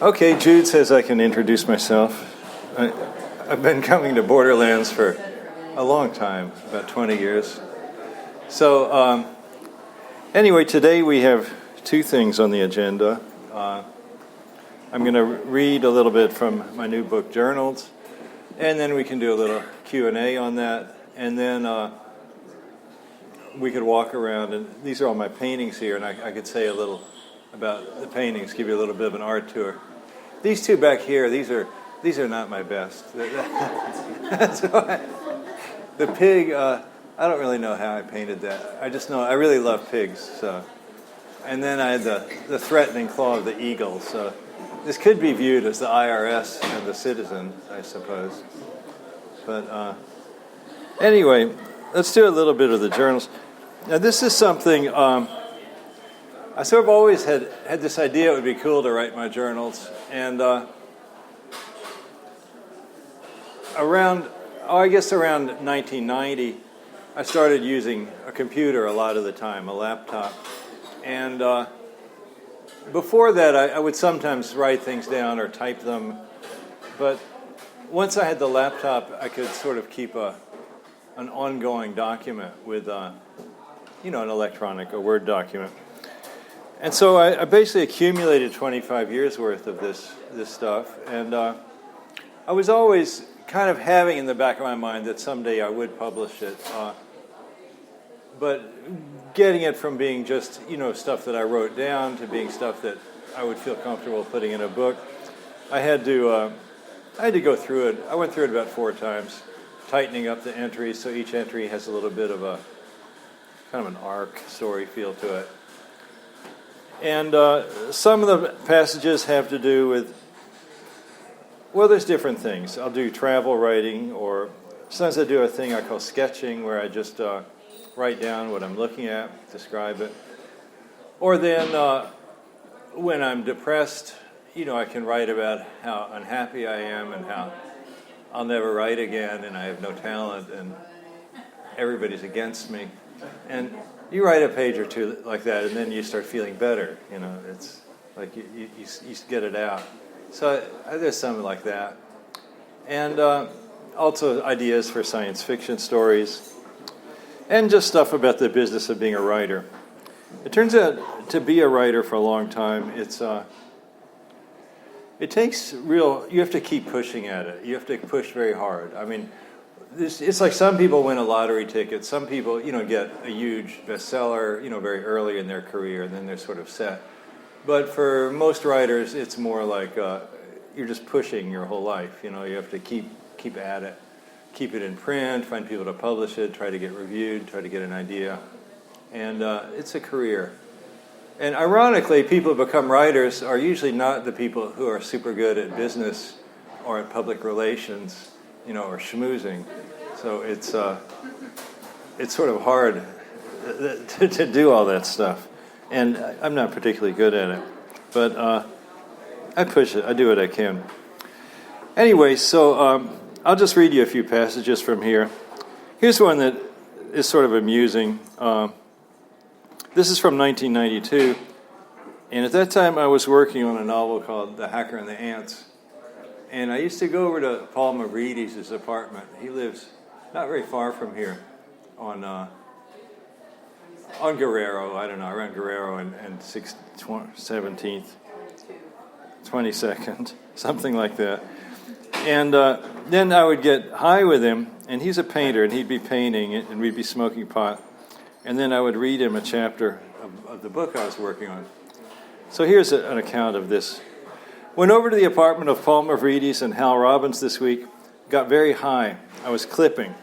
Okay, Jude says I can introduce myself. I've been coming to Borderlands for a long time, about 20 years. So anyway, today we have two things on the agenda. I'm going to read a little bit from my new book, Journals, and then we can do a little Q&A on that, and then we could walk around, and these are all my paintings here, and I could say a little about the paintings, give you a little bit of an art tour. These two back here, these are not my best. That's why the pig, I don't really know how I painted that. I just know I really love pigs. So, and then I had the threatening claw of the eagle. So this could be viewed as the IRS and the citizen, I suppose. But anyway, let's do a little bit of the journals. Now this is something, I sort of always had this idea it would be cool to write my journals. And around 1990, I started using a computer a lot of the time, a laptop. And before that, I would sometimes write things down or type them. But once I had the laptop, I could sort of keep an ongoing document with, an electronic, a Word document. And so I basically accumulated 25 years worth of this stuff. And I was always kind of having in the back of my mind that someday I would publish it. But getting it from being just, stuff that I wrote down to being stuff that I would feel comfortable putting in a book, I had to go through it. I went through it about 4 times, tightening up the entries so each entry has a little bit of a kind of an arc story feel to it. And some of the passages have to do with, well, there's different things. I'll do travel writing, or sometimes I do a thing I call sketching, where I just write down what I'm looking at, describe it. Or then when I'm depressed, I can write about how unhappy I am and how I'll never write again and I have no talent and everybody's against me. And you write a page or two like that, and then you start feeling better. It's like you get it out. So there's some like that. And also ideas for science fiction stories. And just stuff about the business of being a writer. It turns out to be a writer for a long time, it takes you have to keep pushing at it. You have to push very hard. I mean, it's like some people win a lottery ticket. Some people, get a huge bestseller, very early in their career, and then they're sort of set. But for most writers, it's more like you're just pushing your whole life. You have to keep at it, keep it in print, find people to publish it, try to get reviewed, try to get an idea, and it's a career. And ironically, people who become writers are usually not the people who are super good at business or at public relations, or schmoozing. So it's sort of hard to do all that stuff. And I'm not particularly good at it. But I push it. I do what I can. Anyway, so I'll just read you a few passages from here. Here's one that is sort of amusing. This is from 1992. And at that time, I was working on a novel called The Hacker and the Ants. And I used to go over to Paul Mavridis' apartment. He lives not very far from here on Guerrero, around Guerrero and 17th, 22nd, something like that. And then I would get high with him, and he's a painter, and he'd be painting, and we'd be smoking pot. And then I would read him a chapter of the book I was working on. So here's an account of this. Went over to the apartment of Paul Mavridis and Hal Robbins this week. Got very high. I was clipping.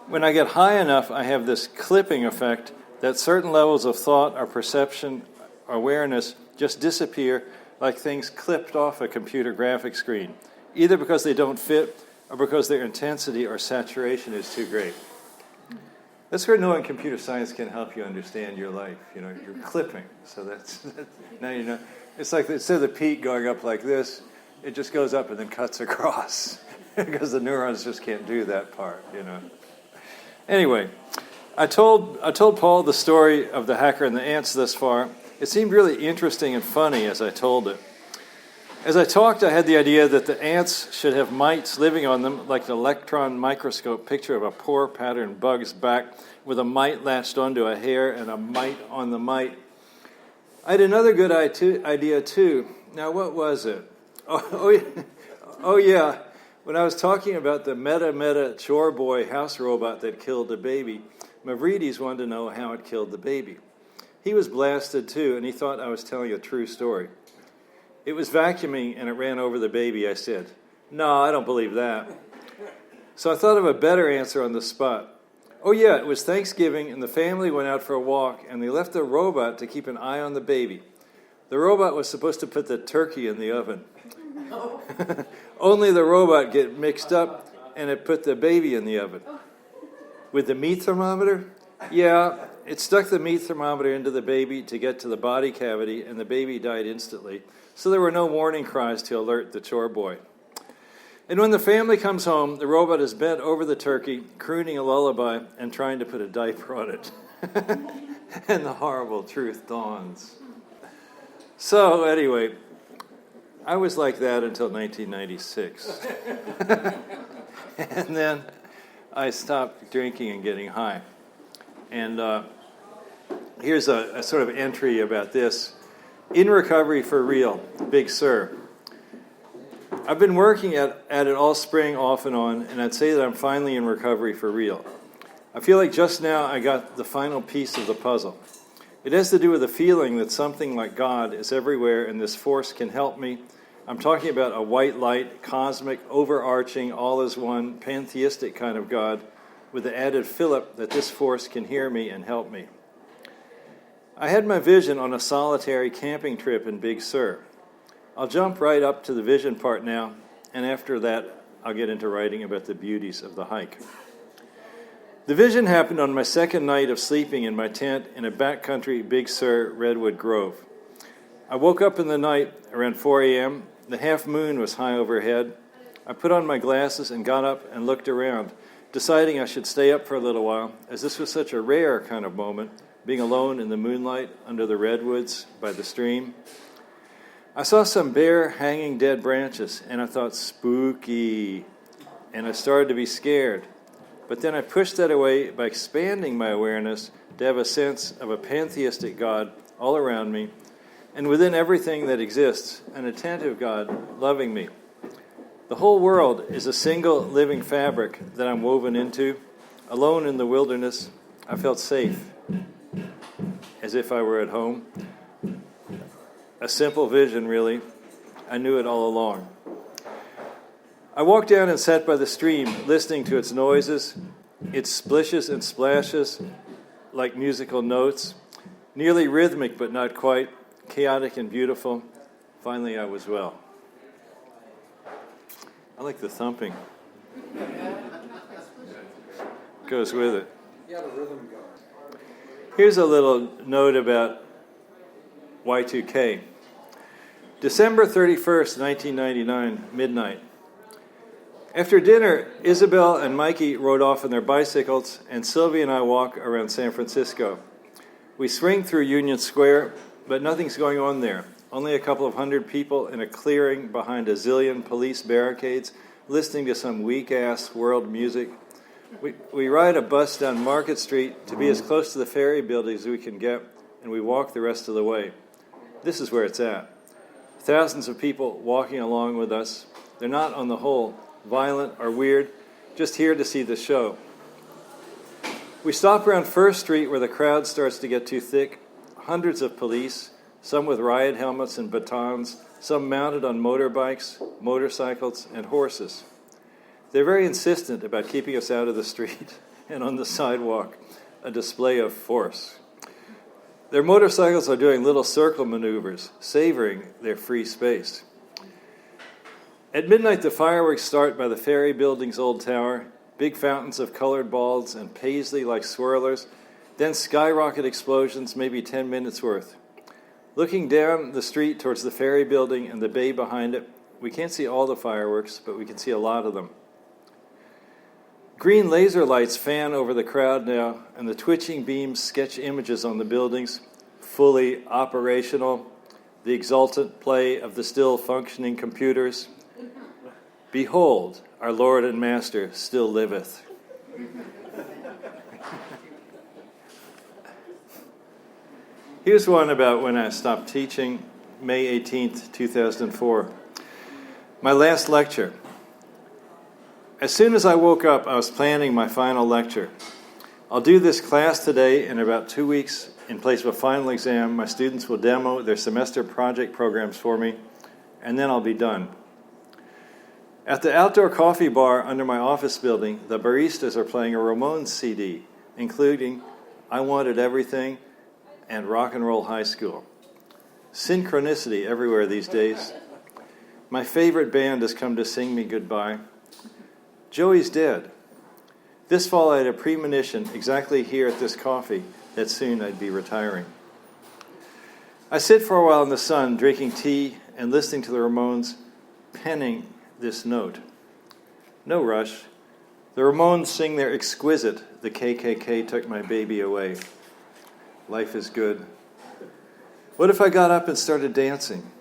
When I get high enough, I have this clipping effect that certain levels of thought or perception, awareness, just disappear like things clipped off a computer graphic screen, either because they don't fit or because their intensity or saturation is too great. That's where knowing computer science can help you understand your life. You're clipping. So now you know. It's like instead of the peak going up like this, it just goes up and then cuts across because the neurons just can't do that part, Anyway, I told Paul the story of the hacker and the ants thus far. It seemed really interesting and funny as I told it. As I talked, I had the idea that the ants should have mites living on them, like an electron microscope picture of a pore pattern bug's back with a mite latched onto a hair and a mite on the mite. I had another good idea too. Now, what was it? Oh yeah. When I was talking about the meta chore boy house robot that killed the baby, Mavrides wanted to know how it killed the baby. He was blasted too, and he thought I was telling a true story. It was vacuuming and it ran over the baby, I said. No, I don't believe that. So I thought of a better answer on the spot. Oh yeah, it was Thanksgiving and the family went out for a walk and they left the robot to keep an eye on the baby. The robot was supposed to put the turkey in the oven. Only the robot get mixed up and it put the baby in the oven. With the meat thermometer? Yeah, it stuck the meat thermometer into the baby to get to the body cavity and the baby died instantly. So there were no warning cries to alert the chore boy. And when the family comes home, the robot is bent over the turkey, crooning a lullaby and trying to put a diaper on it. And the horrible truth dawns. So anyway, I was like that until 1996. And then I stopped drinking and getting high. And here's a sort of entry about this. In recovery for real, Big Sur. I've been working at it all spring off and on, and I'd say that I'm finally in recovery for real. I feel like just now I got the final piece of the puzzle. It has to do with the feeling that something like God is everywhere and this force can help me. I'm talking about a white light, cosmic, overarching, all is one, pantheistic kind of God with the added fillip that this force can hear me and help me. I had my vision on a solitary camping trip in Big Sur. I'll jump right up to the vision part now, and after that, I'll get into writing about the beauties of the hike. The vision happened on my second night of sleeping in my tent in a backcountry Big Sur redwood grove. I woke up in the night around 4 a.m. The half moon was high overhead. I put on my glasses and got up and looked around, deciding I should stay up for a little while, as this was such a rare kind of moment, being alone in the moonlight under the redwoods by the stream. I saw some bare hanging dead branches, and I thought, spooky, and I started to be scared. But then I pushed that away by expanding my awareness to have a sense of a pantheistic God all around me, and within everything that exists, an attentive God loving me. The whole world is a single living fabric that I'm woven into. Alone in the wilderness, I felt safe, as if I were at home. A simple vision, really. I knew it all along. I walked down and sat by the stream, listening to its noises, its splishes and splashes, like musical notes, nearly rhythmic but not quite, chaotic and beautiful. Finally, I was well. I like the thumping. Goes with it. Here's a little note about Y2K. December 31st, 1999, midnight. After dinner, Isabel and Mikey rode off on their bicycles, and Sylvie and I walk around San Francisco. We swing through Union Square, but nothing's going on there. Only a couple of hundred people in a clearing behind a zillion police barricades, listening to some weak-ass world music. We ride a bus down Market Street to be as close to the ferry building as we can get, and we walk the rest of the way. This is where it's at. Thousands of people walking along with us. They're not, on the whole, violent or weird, just here to see the show. We stop around First Street where the crowd starts to get too thick. Hundreds of police, some with riot helmets and batons, some mounted on motorbikes, motorcycles, and horses. They're very insistent about keeping us out of the street and on the sidewalk, a display of force. Their motorcycles are doing little circle maneuvers, savoring their free space. At midnight, the fireworks start by the ferry building's old tower, big fountains of colored balls and paisley-like swirlers, then skyrocket explosions, maybe 10 minutes worth. Looking down the street towards the ferry building and the bay behind it, we can't see all the fireworks, but we can see a lot of them. Green laser lights fan over the crowd now, and the twitching beams sketch images on the buildings, fully operational. the exultant play of the still functioning computers. Behold, our Lord and Master still liveth. Here's one about when I stopped teaching, May 18th, 2004. My last lecture. As soon as I woke up, I was planning my final lecture. I'll do this class today. In about 2 weeks, in place of a final exam, my students will demo their semester project programs for me, and then I'll be done. At the outdoor coffee bar under my office building, the baristas are playing a Ramones CD, including I Wanted Everything and Rock and Roll High School. Synchronicity everywhere these days. My favorite band has come to sing me goodbye. Joey's dead. This fall I had a premonition exactly here at this coffee that soon I'd be retiring. I sit for a while in the sun, drinking tea and listening to the Ramones, penning this note. No rush. The Ramones sing their exquisite, "The KKK Took My Baby Away." Life is good. What if I got up and started dancing?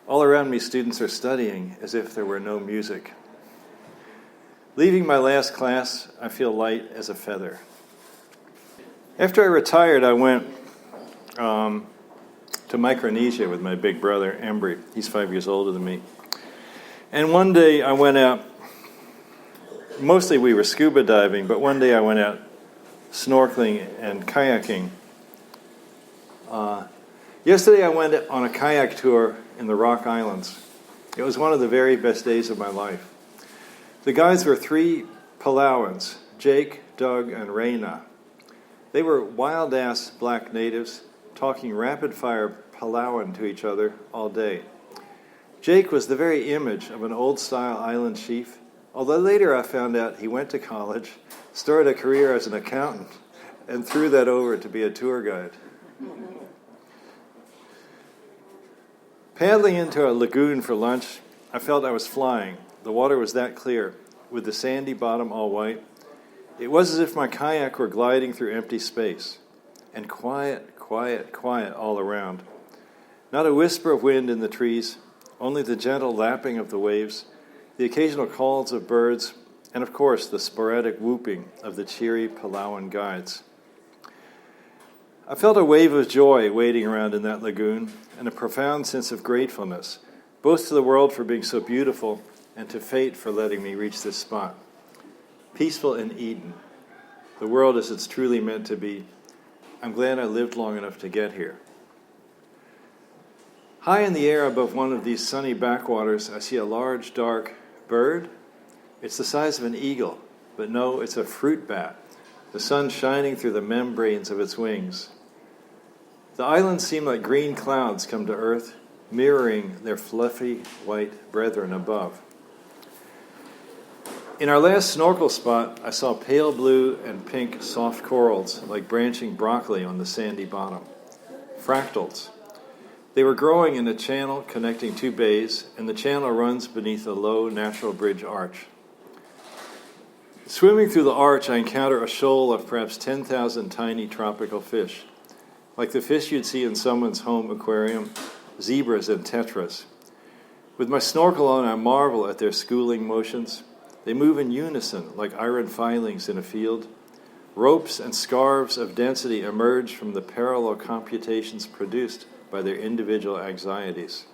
All around me, students are studying as if there were no music. Leaving my last class, I feel light as a feather. After I retired, I went to Micronesia with my big brother, Embry. He's 5 years older than me. And one day I went out, mostly we were scuba diving, but one day I went out snorkeling and kayaking. Yesterday I went on a kayak tour in the Rock Islands. It was one of the very best days of my life. The guides were 3 Palauans, Jake, Doug, and Reyna. They were wild-ass black natives talking rapid-fire Palauan to each other all day. Jake was the very image of an old-style island chief, although later I found out he went to college, started a career as an accountant, and threw that over to be a tour guide. Paddling into a lagoon for lunch, I felt I was flying. The water was that clear, with the sandy bottom all white. It was as if my kayak were gliding through empty space, and quiet, quiet, quiet all around. Not a whisper of wind in the trees, only the gentle lapping of the waves, the occasional calls of birds, and of course the sporadic whooping of the cheery Palauan guides. I felt a wave of joy wading around in that lagoon, and a profound sense of gratefulness, both to the world for being so beautiful and to fate for letting me reach this spot. Peaceful in Eden, the world as it's truly meant to be. I'm glad I lived long enough to get here. High in the air above one of these sunny backwaters, I see a large, dark bird. It's the size of an eagle, but no, it's a fruit bat, the sun shining through the membranes of its wings. The islands seem like green clouds come to earth, mirroring their fluffy white brethren above. In our last snorkel spot, I saw pale blue and pink soft corals like branching broccoli on the sandy bottom. Fractals. They were growing in a channel connecting 2 bays, and the channel runs beneath a low natural bridge arch. Swimming through the arch, I encounter a shoal of perhaps 10,000 tiny tropical fish, like the fish you'd see in someone's home aquarium, zebras and tetras. With my snorkel on, I marvel at their schooling motions. They move in unison, like iron filings in a field. Ropes and scarves of density emerge from the parallel computations produced by their individual anxieties.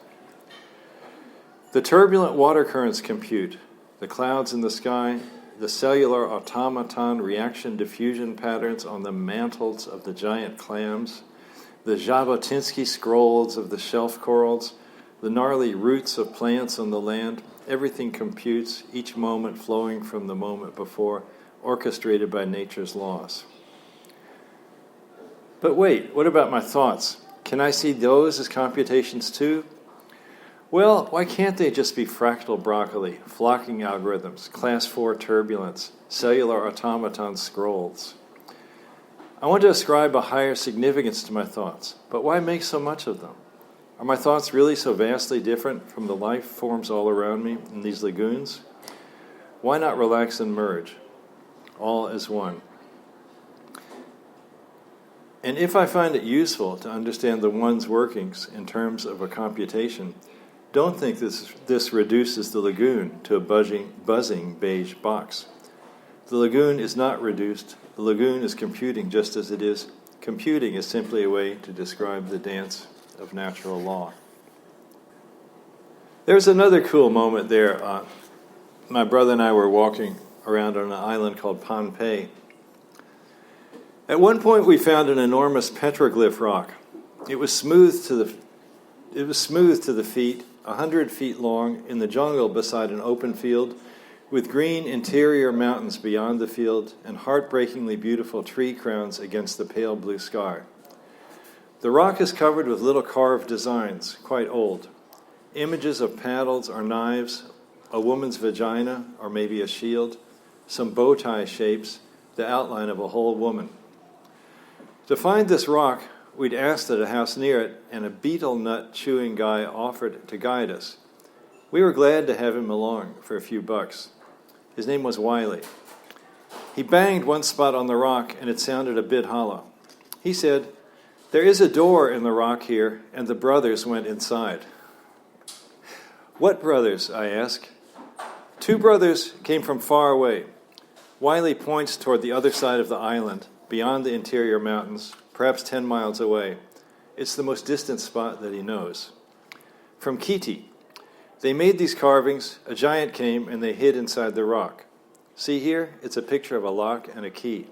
The turbulent water currents compute, the clouds in the sky, the cellular automaton reaction diffusion patterns on the mantles of the giant clams, the Jabotinsky scrolls of the shelf corals, the gnarly roots of plants on the land. Everything computes, each moment flowing from the moment before, orchestrated by nature's laws. But wait, what about my thoughts? Can I see those as computations too? Well, why can't they just be fractal broccoli, flocking algorithms, class 4 turbulence, cellular automaton scrolls? I want to ascribe a higher significance to my thoughts, but why make so much of them? Are my thoughts really so vastly different from the life forms all around me in these lagoons? Why not relax and merge, all as one? And if I find it useful to understand the one's workings in terms of a computation, don't think this reduces the lagoon to a buzzing beige box. The lagoon is not reduced. The lagoon is computing just as it is. Computing is simply a way to describe the dance of natural law. There's another cool moment there. My brother and I were walking around on an island called Pohnpei. At one point, we found an enormous petroglyph rock. It was smooth to the feet, 100 feet long, in the jungle beside an open field, with green interior mountains beyond the field and heartbreakingly beautiful tree crowns against the pale blue sky. The rock is covered with little carved designs, quite old. Images of paddles or knives, a woman's vagina or maybe a shield, some bow tie shapes, the outline of a whole woman. To find this rock, we'd asked at a house near it, and a beetle nut chewing guy offered to guide us. We were glad to have him along for a few bucks. His name was Wiley. He banged one spot on the rock, and it sounded a bit hollow. He said, "There is a door in the rock here," and the brothers went inside. "What brothers?" I asked. "Two brothers came from far away." Wiley points toward the other side of the island, beyond the interior mountains, perhaps 10 miles away. It's the most distant spot that he knows. From Kiti. They made these carvings, a giant came, and they hid inside the rock. See here? It's a picture of a lock and a key.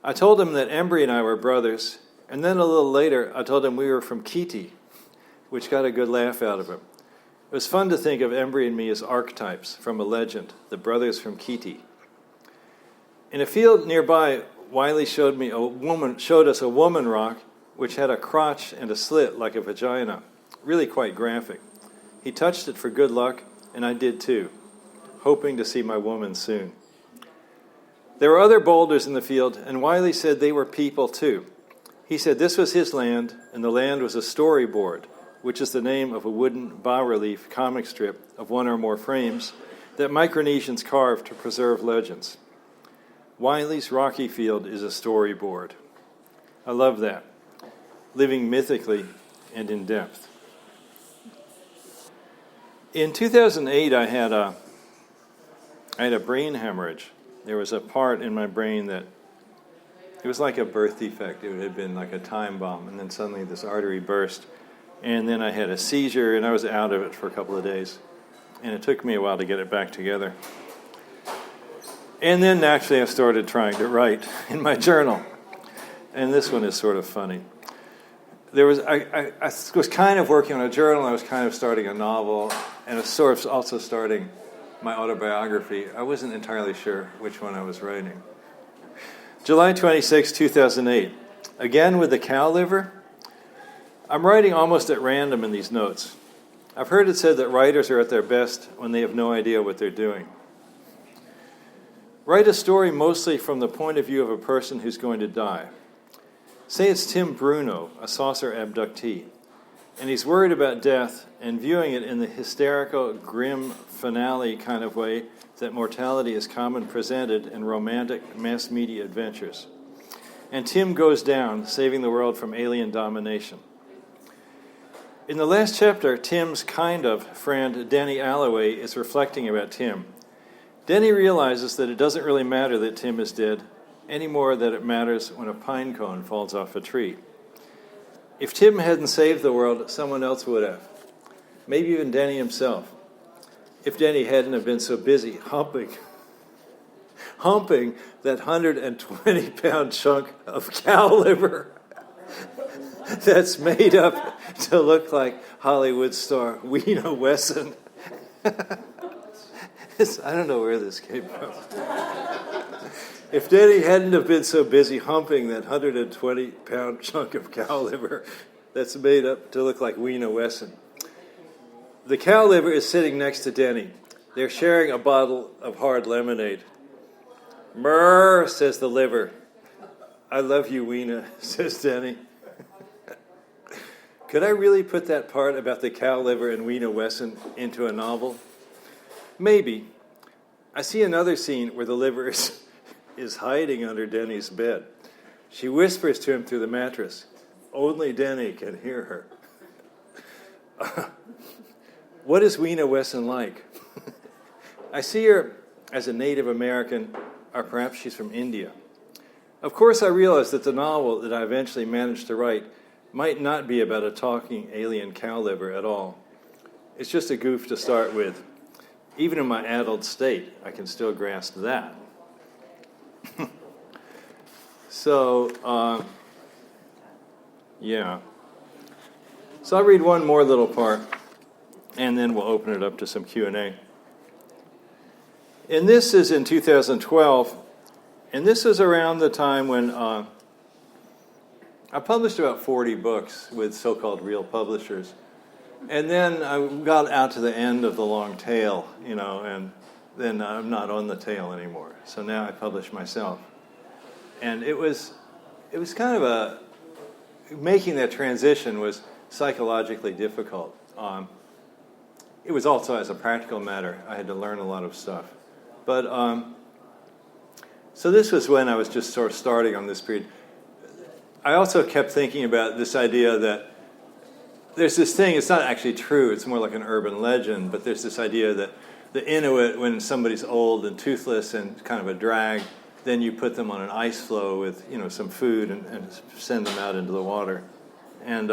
I told him that Embry and I were brothers, and then a little later I told him we were from Kiti, which got a good laugh out of him. It was fun to think of Embry and me as archetypes from a legend, the brothers from Kiti. In a field nearby, Wiley showed us a woman rock which had a crotch and a slit like a vagina, really quite graphic. He touched it for good luck, and I did too, hoping to see my woman soon. There were other boulders in the field, and Wiley said they were people too. He said this was his land, and the land was a storyboard, which is the name of a wooden bas-relief comic strip of one or more frames that Micronesians carved to preserve legends. Wiley's rocky field is a storyboard. I love that. Living mythically and in depth. In 2008, I had a brain hemorrhage. There was a part in my brain that, it was like a birth defect. It had been like a time bomb, and then suddenly this artery burst. And then I had a seizure, and I was out of it for a couple of days. And it took me a while to get it back together. And then naturally I started trying to write in my journal. And this one is sort of funny. I was kind of working on a journal, I was kind of starting a novel, and I was sort of also starting my autobiography. I wasn't entirely sure which one I was writing. July 26, 2008. Again with the cow liver. I'm writing almost at random in these notes. I've heard it said that writers are at their best when they have no idea what they're doing. Write a story mostly from the point of view of a person who's going to die. Say it's Tim Bruno, a saucer abductee, and he's worried about death and viewing it in the hysterical, grim finale kind of way that mortality is common presented in romantic mass media adventures. And Tim goes down, saving the world from alien domination. In the last chapter, Tim's kind of friend, Denny Alloway, is reflecting about Tim. Denny realizes that it doesn't really matter that Tim is dead, any more than it matters when a pine cone falls off a tree. If Tim hadn't saved the world, someone else would have. Maybe even Denny himself. If Denny hadn't have been so busy humping that 120-pound chunk of cow liver that's made up to look like Hollywood star Weena Wesson. I don't know where this came from. If Denny hadn't have been so busy humping that 120-pound chunk of cow liver that's made up to look like Weena Wesson. The cow liver is sitting next to Denny. They're sharing a bottle of hard lemonade. "Mrrr," says the liver. "I love you, Weena," says Denny. Could I really put that part about the cow liver and Weena Wesson into a novel? Maybe. I see another scene where the liver is hiding under Denny's bed. She whispers to him through the mattress. Only Denny can hear her. What is Weena Wesson like? I see her as a Native American, or perhaps she's from India. Of course, I realize that the novel that I eventually managed to write might not be about a talking alien cow liver at all. It's just a goof to start with. Even in my addled state, I can still grasp that. So, yeah. So I'll read one more little part, and then we'll open it up to some Q&A. And this is in 2012, and this is around the time when I published about 40 books with so-called real publishers. And then I got out to the end of the long tail, and then I'm not on the tail anymore. So now I publish myself. And it was kind of making that transition was psychologically difficult. It was also, as a practical matter, I had to learn a lot of stuff. But, so this was when I was just sort of starting on this period. I also kept thinking about this idea that there's this thing, it's not actually true, it's more like an urban legend, but there's this idea that the Inuit, when somebody's old and toothless and kind of a drag, then you put them on an ice floe with, some food and send them out into the water. And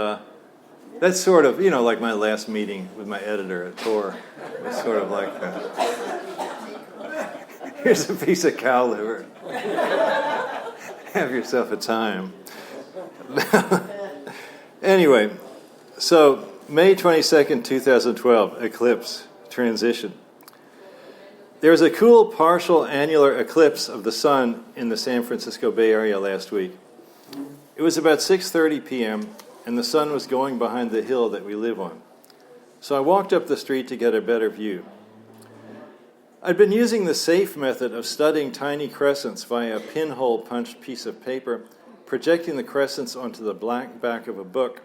that's sort of, like my last meeting with my editor at Tor. It was sort of like, here's a piece of cow liver. Have yourself a time. Anyway, so May 22nd, 2012, eclipse, transition. There was a cool partial annular eclipse of the sun in the San Francisco Bay Area last week. It was about 6:30 p.m., and the sun was going behind the hill that we live on. So I walked up the street to get a better view. I'd been using the safe method of studying tiny crescents via a pinhole-punched piece of paper, projecting the crescents onto the black back of a book.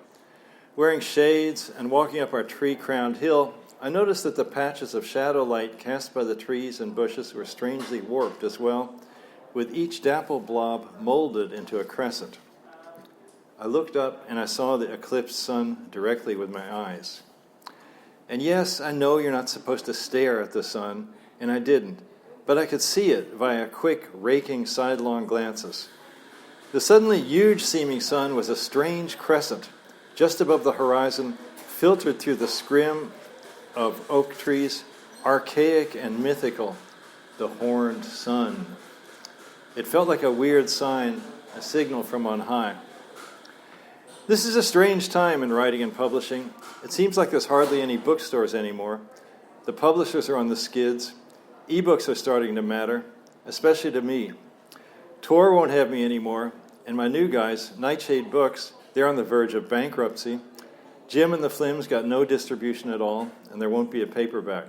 Wearing shades and walking up our tree-crowned hill, I noticed that the patches of shadow light cast by the trees and bushes were strangely warped as well, with each dapple blob molded into a crescent. I looked up and I saw the eclipsed sun directly with my eyes. And yes, I know you're not supposed to stare at the sun, and I didn't, but I could see it via quick, raking, sidelong glances. The suddenly huge-seeming sun was a strange crescent, just above the horizon, filtered through the scrim of oak trees, archaic and mythical, the horned sun. It felt like a weird sign, a signal from on high. This is a strange time in writing and publishing. It seems like there's hardly any bookstores anymore. The publishers are on the skids. Ebooks are starting to matter, especially to me. Tor won't have me anymore, and my new guys, Nightshade Books, they're on the verge of bankruptcy. Jim and the Flims got no distribution at all, and there won't be a paperback.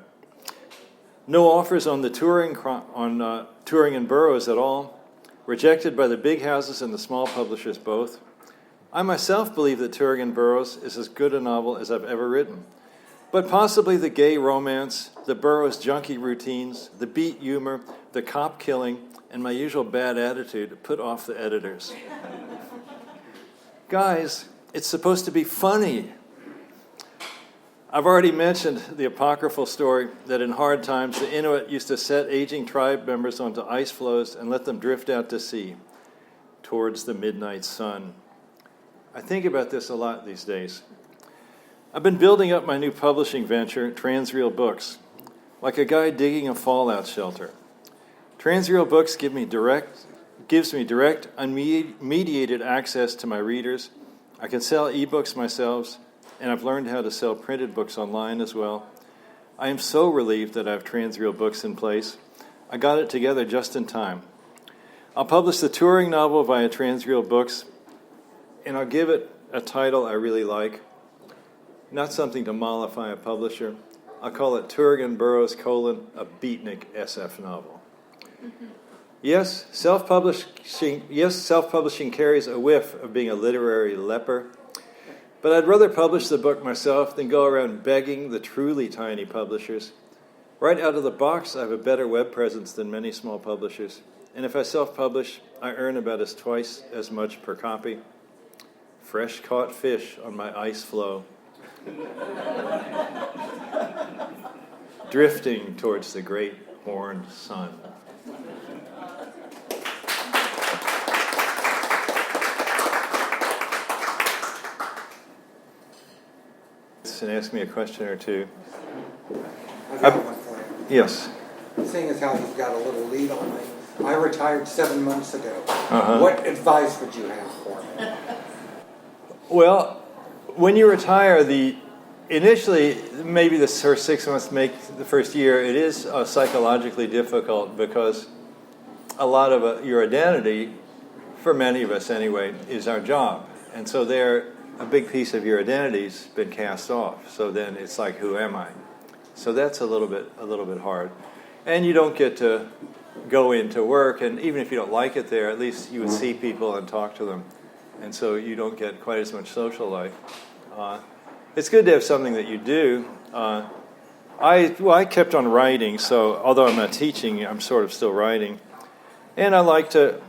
No offers on the touring and Burroughs at all. Rejected by the big houses and the small publishers both. I myself believe that Turing and Burroughs is as good a novel as I've ever written. But possibly the gay romance, the Burroughs junkie routines, the beat humor, the cop killing, and my usual bad attitude put off the editors. Guys, it's supposed to be funny. I've already mentioned the apocryphal story that in hard times the Inuit used to set aging tribe members onto ice floes and let them drift out to sea towards the midnight sun. I think about this a lot these days. I've been building up my new publishing venture, Transreal Books, like a guy digging a fallout shelter. Transreal Books gives me direct, unmediated access to my readers. I can sell ebooks myself, and I've learned how to sell printed books online as well. I am so relieved that I have Transreal Books in place. I got it together just in time. I'll publish the touring novel via Transreal Books, and I'll give it a title I really like. Not something to mollify a publisher. I'll call it Turing and Burroughs, a beatnik SF novel. Yes, self-publishing carries a whiff of being a literary leper, but I'd rather publish the book myself than go around begging the truly tiny publishers. Right out of the box, I have a better web presence than many small publishers. And if I self-publish, I earn about twice as much per copy. Fresh caught fish on my ice floe. Drifting towards the great horned sun. And ask me a question or two. I've got one for you. Yes. Seeing as how you've got a little lead on me, I retired 7 months ago. Uh-huh. What advice would you have for me? Well, when you retire, initially, maybe the first 6 months make the first year, it is psychologically difficult because a lot of your identity, for many of us anyway, is our job. And so a big piece of your identity's been cast off. So then it's like, who am I? So that's a little bit hard. And you don't get to go into work, and even if you don't like it there, at least you would see people and talk to them. And so you don't get quite as much social life. It's good to have something that you do. I kept on writing, so although I'm not teaching, I'm sort of still writing. And I like to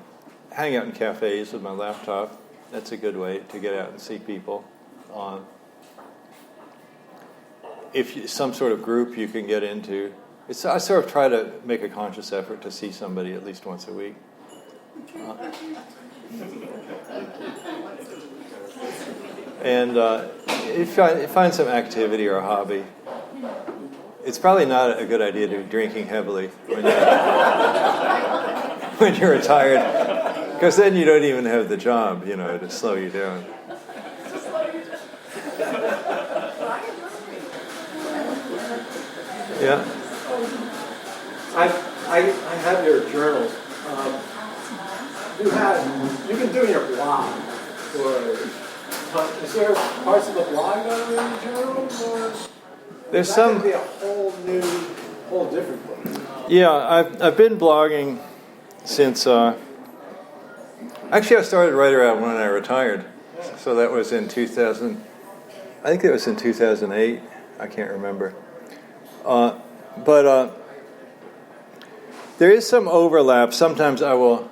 hang out in cafes with my laptop. That's a good way to get out and see people. Some sort of group you can get into. I sort of try to make a conscious effort to see somebody at least once a week. And if you find some activity or a hobby, it's probably not a good idea to be drinking heavily when you're retired, because then you don't even have the job, to slow you down. Yeah. I have your journal. You've been doing your blog is there parts of the blog that are in the journal, or there's that some could be a whole different book? Yeah, I've been blogging since actually I started right around when I retired. So that was in 2000. I think it was in 2008. I can't remember. But there is some overlap. Sometimes I would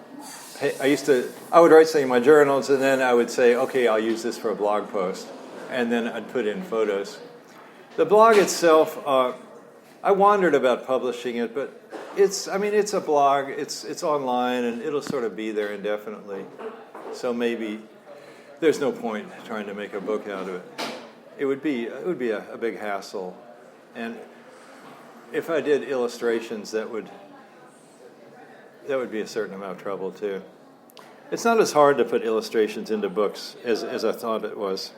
write something in my journals, and then I would say, okay, I'll use this for a blog post, and then I'd put in photos. The blog itself, I wondered about publishing it, but it's a blog. It's online, and it'll sort of be there indefinitely. So maybe there's no point trying to make a book out of it. It would be a big hassle, and if I did illustrations, that would be a certain amount of trouble too. It's not as hard to put illustrations into books as I thought it was.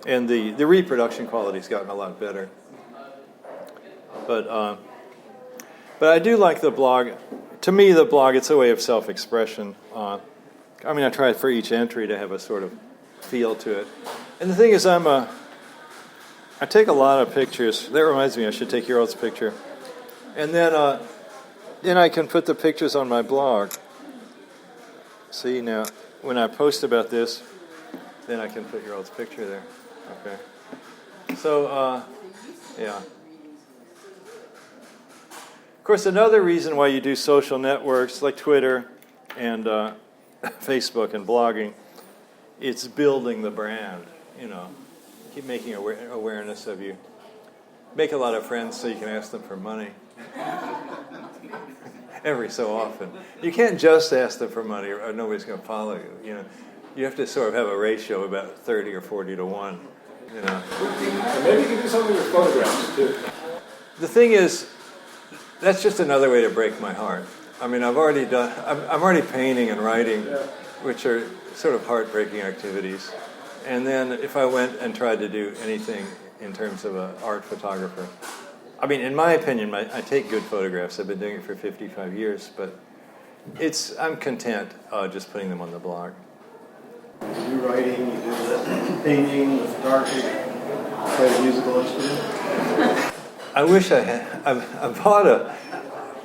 And the reproduction quality's gotten a lot better. But I do like the blog. To me, the blog, it's a way of self-expression. I try for each entry to have a sort of feel to it. And the thing is, I take a lot of pictures. That reminds me, I should take your old picture. And then I can put the pictures on my blog. See, now, when I post about this, then I can put your old picture there. Okay. So, yeah. Of course, another reason why you do social networks like Twitter and Facebook and blogging, it's building the brand, Keep making awareness of you. Make a lot of friends so you can ask them for money. Every so often. You can't just ask them for money or nobody's going to follow you. You have to sort of have a ratio about 30 or 40 to 1. Maybe you can do some of your photographs too. The thing is, that's just another way to break my heart. I'm already painting and writing, which are sort of heartbreaking activities. And then if I went and tried to do anything in terms of an art photographer, in my opinion, I take good photographs. I've been doing it for 55 years, but I'm content just putting them on the blog. You do writing, you do the painting, the photography, play a musical instrument. I wish I had. I bought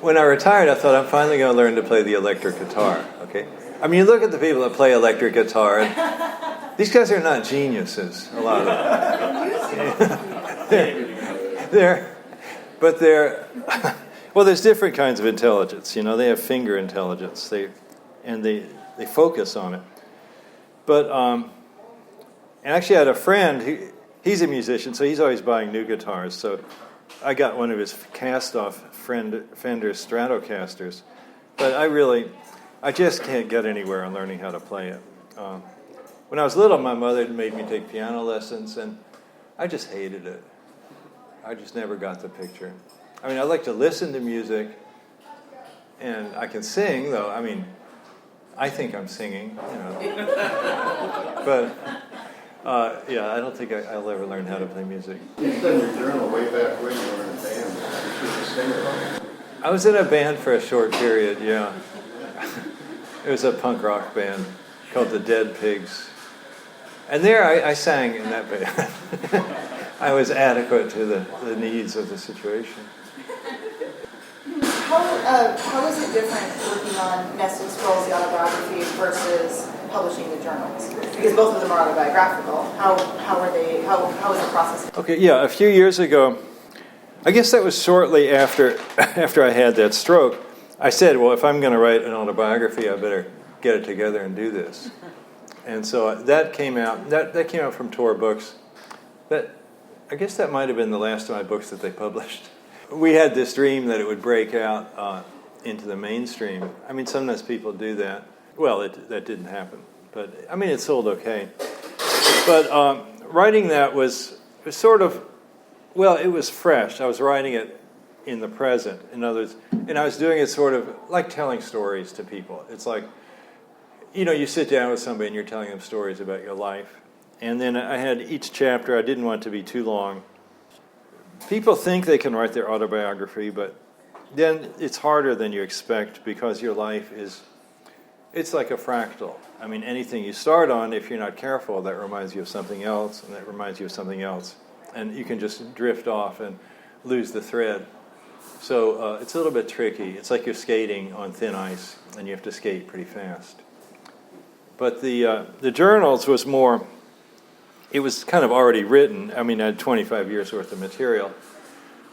when I retired, I thought I'm finally going to learn to play the electric guitar. Okay, you look at the people that play electric guitar, and these guys are not geniuses. A lot of them. They're Well, there's different kinds of intelligence. You know, they have finger intelligence. They focus on it. But and actually, I had a friend. He's a musician, so he's always buying new guitars. So I got one of his cast-off Fender Stratocasters. But I just can't get anywhere on learning how to play it. When I was little, my mother made me take piano lessons, and I just hated it. I just never got the picture. I mean, I like to listen to music, and I can sing, though. I mean, I think I'm singing, you know. But, yeah, I don't think I'll ever learn how to play music. You said in your journal way back when you were in a band. You were a singer. I was in a band for a short period, yeah. It was a punk rock band called the Dead Pigs. And there I sang in that band. I was adequate to the needs of the situation. How is it different working on Nested Scrolls, the autobiography, versus publishing the journals? Because both of them are autobiographical. How is the process? Okay, yeah, a few years ago, I guess that was shortly after I had that stroke, I said, well, if I'm going to write an autobiography, I better get it together and do this. And so that came out. That came out from Tor Books. I guess that might have been the last of my books that they published. We had this dream that it would break out into the mainstream. I mean, sometimes people do that. Well, that didn't happen. But, I mean, it sold okay. But writing that was sort of, well, it was fresh. I was writing it in the present, in other words. And I was doing it sort of like telling stories to people. It's like, you know, you sit down with somebody and you're telling them stories about your life. And then I had each chapter, I didn't want it to be too long. People think they can write their autobiography, but then it's harder than you expect because your life it's like a fractal. I mean, anything you start on, if you're not careful, that reminds you of something else, and that reminds you of something else. And you can just drift off and lose the thread. So it's a little bit tricky. It's like you're skating on thin ice, and you have to skate pretty fast. But the journals was more, it was kind of already written. I mean, I had 25 years worth of material.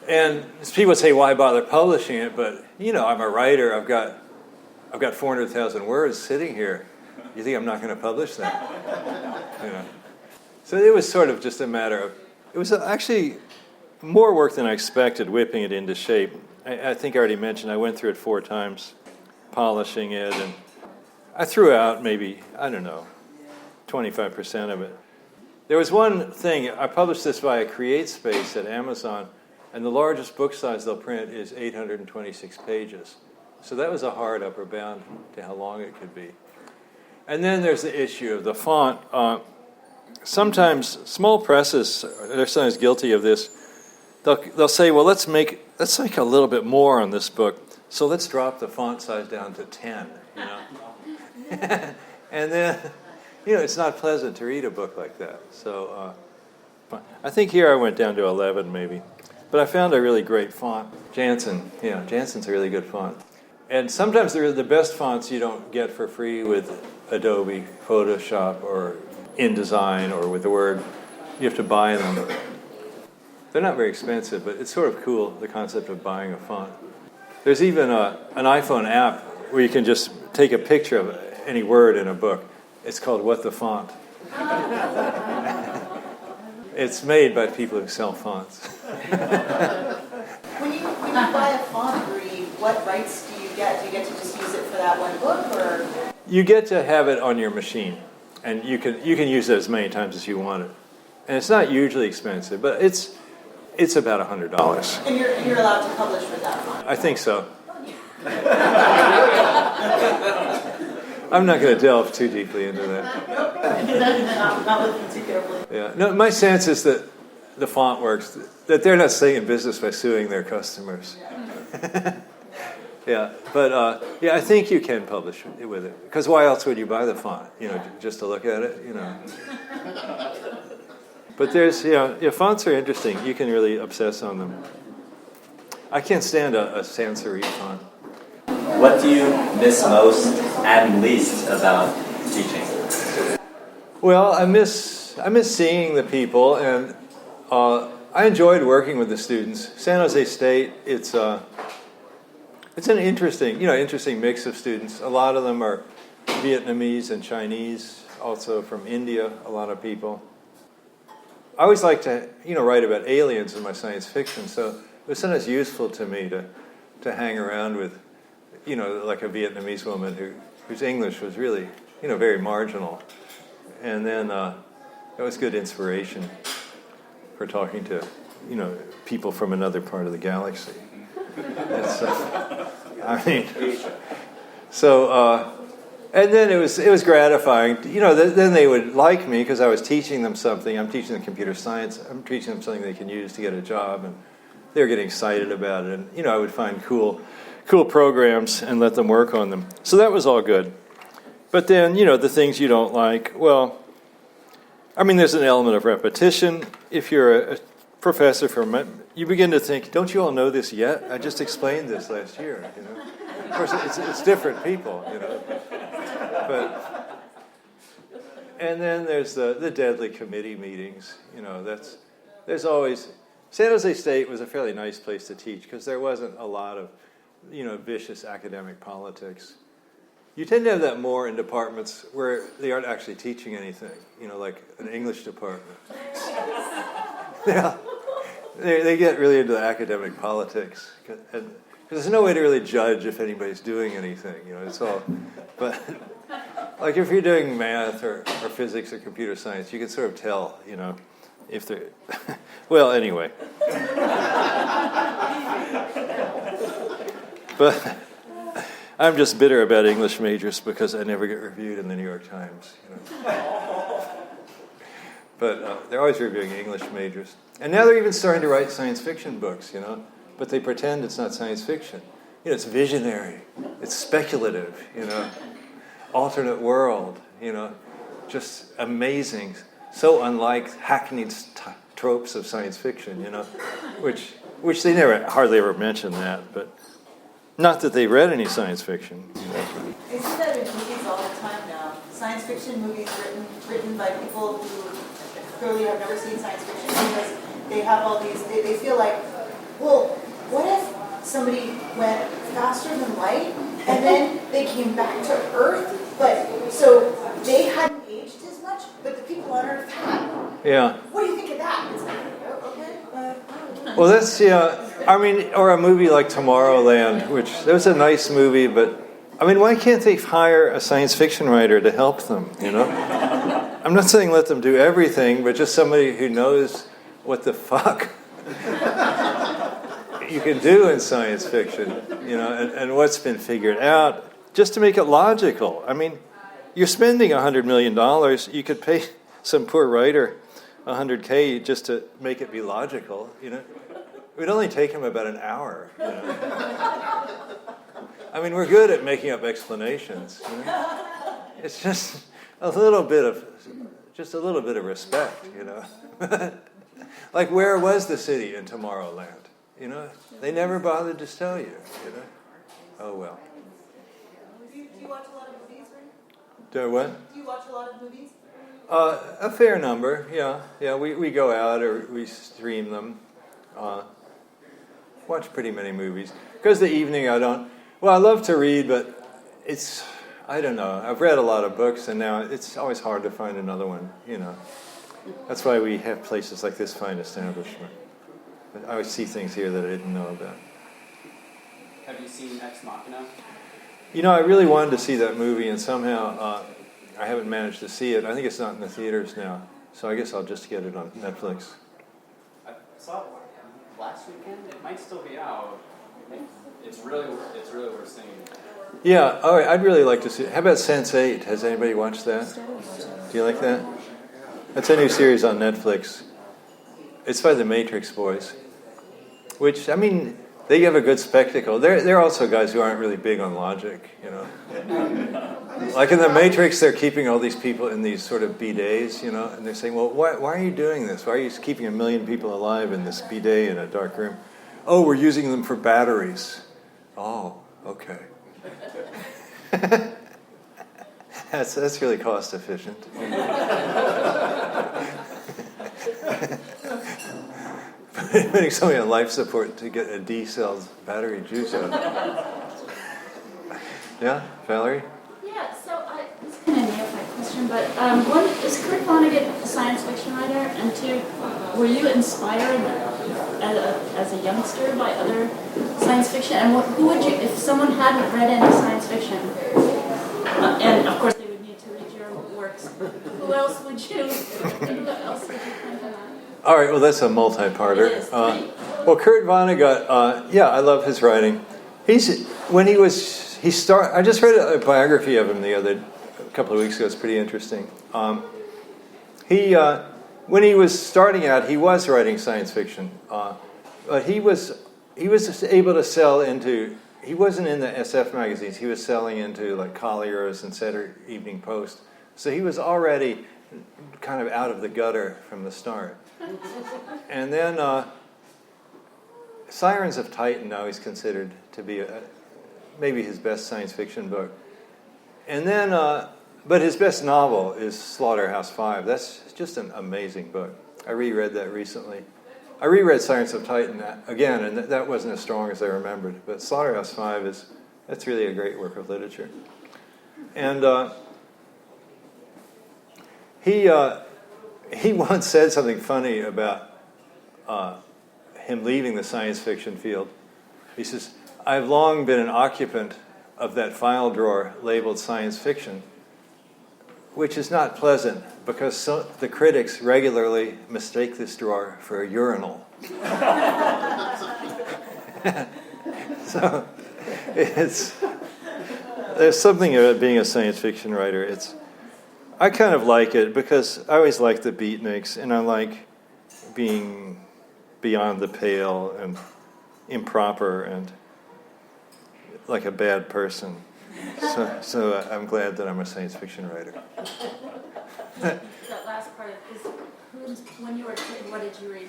And people would say, why bother publishing it? But, you know, I'm a writer. I've got 400,000 words sitting here. You think I'm not going to publish that? You know. So it was sort of just a matter of, it was actually more work than I expected, whipping it into shape. I think I already mentioned I went through it 4 times, polishing it, and I threw out maybe, I don't know, 25% of it. There was one thing, I published this via CreateSpace at Amazon, and the largest book size they'll print is 826 pages. So that was a hard upper bound to how long it could be. And then there's the issue of the font. Sometimes small presses, they're sometimes guilty of this. They'll say, well, let's make a little bit more on this book, so let's drop the font size down to 10, you know. And then, you know, it's not pleasant to read a book like that. So I think here I went down to 11 maybe. But I found a really great font. Jansen, yeah, Jansen's a really good font. And sometimes they're the best fonts you don't get for free with Adobe Photoshop or InDesign or with Word. You have to buy them. They're not very expensive, but it's sort of cool, the concept of buying a font. There's even an iPhone app where you can just take a picture of any word in a book. It's called What the Font. It's made by people who sell fonts. When you buy a font, Rudy, what rights do you get? Do you get to just use it for that one book, or? You get to have it on your machine, and you can use it as many times as you want it. And it's not hugely expensive, but it's about $100. And you're allowed to publish with that font? I think so. I'm not going to delve too deeply into that. Not looking too carefully. Yeah. No, my sense is that the font works, that they're not staying in business by suing their customers. Yeah, but yeah, I think you can publish it with it. Because why else would you buy the font? You know, just to look at it, you know. But there's, fonts are interesting. You can really obsess on them. I can't stand a sans serif font. What do you miss most and least about teaching? Well, I miss seeing the people, and I enjoyed working with the students. San Jose State, it's It's an interesting mix of students. A lot of them are Vietnamese and Chinese, also from India, a lot of people. I always like to, write about aliens in my science fiction, so it was sometimes useful to me to hang around with, like a Vietnamese woman whose English was really, very marginal. And then that was good inspiration for talking to, people from another part of the galaxy. And then it was gratifying. Then they would like me because I was teaching them something. I'm teaching them computer science. I'm teaching them something they can use to get a job, and they were getting excited about it. And I would find cool programs and let them work on them. So that was all good. But then the things you don't like. Well, there's an element of repetition. If you're a professor you begin to think, don't you all know this yet? I just explained this last year. Of course, it's different people. But and then there's the deadly committee meetings. There's always San Jose State was a fairly nice place to teach because there wasn't a lot of vicious academic politics. You tend to have that more in departments where they aren't actually teaching anything. Like an English department. Yeah, they get really into the academic politics, and there's no way to really judge if anybody's doing anything. It's all, but. Like if you're doing math or physics or computer science, you can sort of tell, if they're... Well, anyway. But I'm just bitter about English majors because I never get reviewed in the New York Times. But they're always reviewing English majors. And now they're even starting to write science fiction books, but they pretend it's not science fiction. It's visionary. It's speculative, alternate world, just amazing, so unlike hackneyed tropes of science fiction, which they hardly ever mention that, but not that they read any science fiction. I see that in movies all the time now. Science fiction movies written by people who clearly have never seen science fiction because they have all these, they feel like, well, what if somebody went faster than light and then they came back to Earth? But so they hadn't aged as much, but the people on Earth had. Yeah. What do you think of that? It's like, okay. Well, that's or a movie like Tomorrowland, which that was a nice movie, but why can't they hire a science fiction writer to help them? I'm not saying let them do everything, but just somebody who knows what the fuck you can do in science fiction, and what's been figured out. Just to make it logical. You're spending $100 million. You could pay some poor writer $100K just to make it be logical. It would only take him about an hour. We're good at making up explanations. It's just a little bit of respect. Like where was the city in Tomorrowland? They never bothered to tell you. Oh well. Do you watch a lot of movies, Rudy? Do what? Do you watch a lot of movies? A fair number, yeah. Yeah, we go out or we stream them. Watch pretty many movies. Because the evening I love to read, but I don't know. I've read a lot of books and now it's always hard to find another one, That's why we have places like this fine establishment. I always see things here that I didn't know about. Have you seen Ex Machina? I really wanted to see that movie, and somehow I haven't managed to see it. I think it's not in the theaters now, so I guess I'll just get it on Netflix. I saw it last weekend. It might still be out. It's really worth seeing. Yeah, all right, I'd really like to see it. How about Sense8? Has anybody watched that? Do you like that? That's a new series on Netflix. It's by the Matrix boys, which, they give a good spectacle. They're also guys who aren't really big on logic, Like in the Matrix, they're keeping all these people in these sort of bidets, and they're saying, well, why are you doing this? Why are you keeping 1 million people alive in this bidet in a dark room? Oh, we're using them for batteries. Oh, okay. That's really cost efficient. Putting somebody on life support to get a D-cell battery juice out. Yeah, Valerie? Yeah, so this is kind of a neophyte question, but one, is Kurt Vonnegut a science fiction writer? And two, were you inspired as a youngster by other science fiction? And who would you, if someone hadn't read any science fiction, and of course they would need to read your works, who else would you think about? All right, well, that's a multi-parter. It is. Well, Kurt Vonnegut, yeah, I love his writing. I just read a biography of him a couple of weeks ago. It's pretty interesting. When he was starting out, he was writing science fiction, but he was able to sell into. He wasn't in the SF magazines. He was selling into like Collier's and Saturday Evening Post. So he was already kind of out of the gutter from the start. And then Sirens of Titan now he's considered to be maybe his best science fiction book. And then, but his best novel is Slaughterhouse-Five. That's just an amazing book. I reread that recently. I reread Sirens of Titan again, and that wasn't as strong as I remembered. But Slaughterhouse-Five that's really a great work of literature. And he once said something funny about him leaving the science fiction field. He says, "I've long been an occupant of that file drawer labeled science fiction, which is not pleasant because the critics regularly mistake this drawer for a urinal." So there's something about being a science fiction writer. I kind of like it because I always like the beatniks, and I like being beyond the pale and improper and like a bad person. So I'm glad that I'm a science fiction writer. That last part is when you were a kid, what did you read?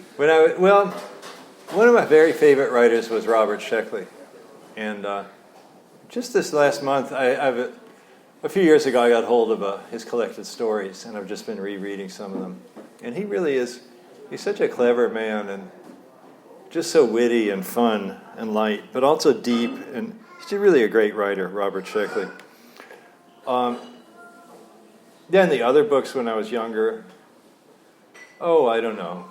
One of my very favorite writers was Robert Sheckley. And just this last month, a few years ago, I got hold of his collected stories, and I've just been rereading some of them. And he really is, he's such a clever man, and just so witty and fun and light, but also deep, and he's really a great writer, Robert Sheckley. Then the other books when I was younger, I don't know.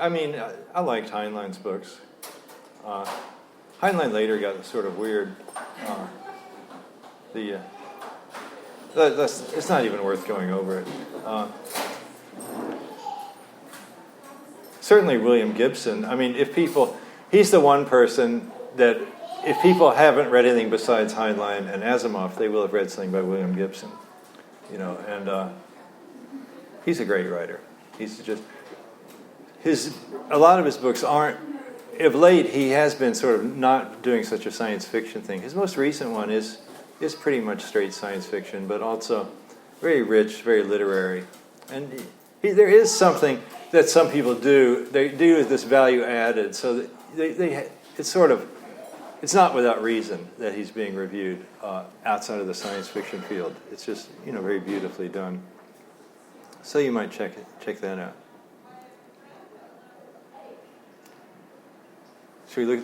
I mean, I liked Heinlein's books. Heinlein later got sort of weird. It's not even worth going over it. Certainly William Gibson. I mean, he's the one person that if people haven't read anything besides Heinlein and Asimov, they will have read something by William Gibson. And he's a great writer. A lot of his books aren't, of late he has been sort of not doing such a science fiction thing. His most recent one is pretty much straight science fiction, but also very rich, very literary. And there is something that some people do. They do this value added, so it's not without reason that he's being reviewed outside of the science fiction field. It's just very beautifully done. So you might check that out. Should we look at